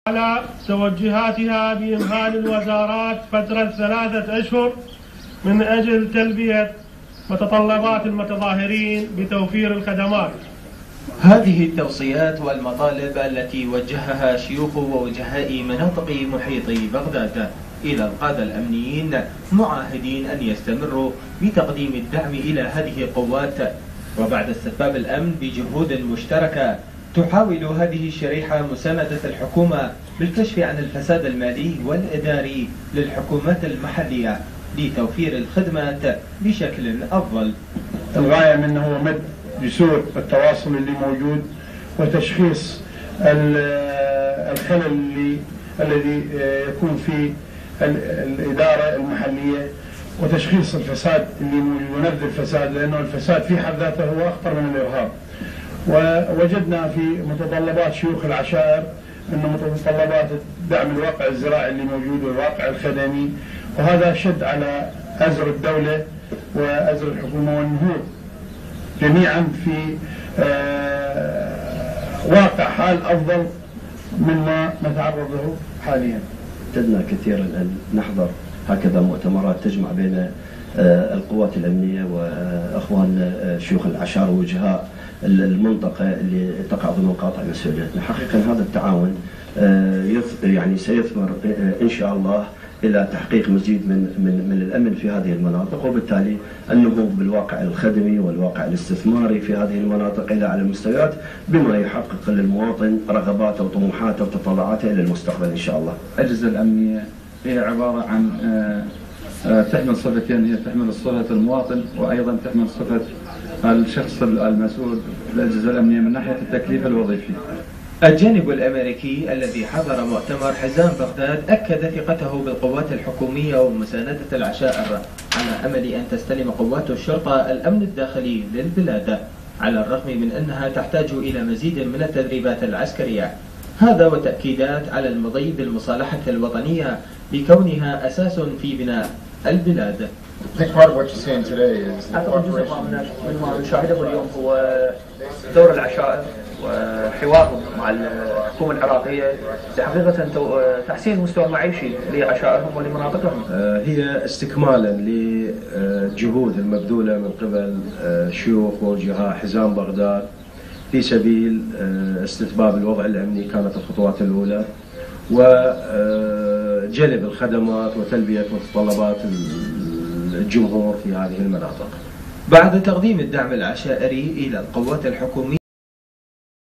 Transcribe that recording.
على توجهاتها بإمهال الوزارات فترة 3 أشهر من أجل تلبية متطلبات المتظاهرين بتوفير الخدمات. هذه التوصيات والمطالب التي وجهها شيوخ ووجهاء مناطق محيط بغداد إلى القادة الأمنيين معاهدين أن يستمروا بتقديم الدعم إلى هذه القوات. وبعد استتباب الأمن بجهود مشتركة تحاول هذه الشريحة مساندة الحكومة بالكشف عن الفساد المالي والإداري للحكومات المحلية لتوفير الخدمات بشكل أفضل. الغاية منه هو مد جسور التواصل اللي موجود وتشخيص الخلل الذي يكون في الإدارة المحلية وتشخيص الفساد اللي موجود ونبذ الفساد، لأنه الفساد في حد ذاته هو أخطر من الإرهاب. ووجدنا في متطلبات شيوخ العشائر أنه متطلبات دعم الواقع الزراعي اللي موجود والواقع الخدمي، وهذا شد على أزر الدولة وأزر الحكومة والنهوض جميعا في واقع حال أفضل مما نتعرض له حاليا. اعتدنا كثيرا أن نحضر هكذا مؤتمرات تجمع بين القوات الأمنية وأخوان شيوخ العشائر ووجهاء المنطقة اللي تقع ضمن قاطع مسؤوليتنا. حقيقة هذا التعاون يعني سيثمر إن شاء الله إلى تحقيق مزيد من الأمن في هذه المناطق، وبالتالي النهوض بالواقع الخدمي والواقع الاستثماري في هذه المناطق إلى أعلى المستويات بما يحقق للمواطن رغباته وطموحاته وتطلعاته إلى المستقبل إن شاء الله. الأجهزة الأمنية هي عبارة عن تحمل صفتين، هي تحمل صفة المواطن وأيضا تحمل صفة الشخص المسؤول في الأجهزة الأمنية من ناحية التكليف الوظيفي. الجانب الأمريكي الذي حضر مؤتمر حزام بغداد أكد ثقته بالقوات الحكومية ومساندة العشائر على أمل أن تستلم قوات الشرطة الأمن الداخلي للبلاد، على الرغم من أنها تحتاج إلى مزيد من التدريبات العسكرية. هذا وتأكيدات على المضي بالمصالحة الوطنية بكونها أساس في بناء البلاد. أعتقد جزء مما نشاهده اليوم هو دور العشائر وحوارهم مع الحكومة العراقية لحقيقة تحسين المستوى المعيشي لعشائرهم ولمناطقهم. هي استكمالا لجهود المبذولة من قبل شيوخ ووجهاء حزام بغداد في سبيل استتباب الوضع الأمني، كانت الخطوات الأولى، وجلب الخدمات وتلبية متطلبات الجمهور في هذه المناطق. بعد تقديم الدعم العشائري إلى القوات الحكومية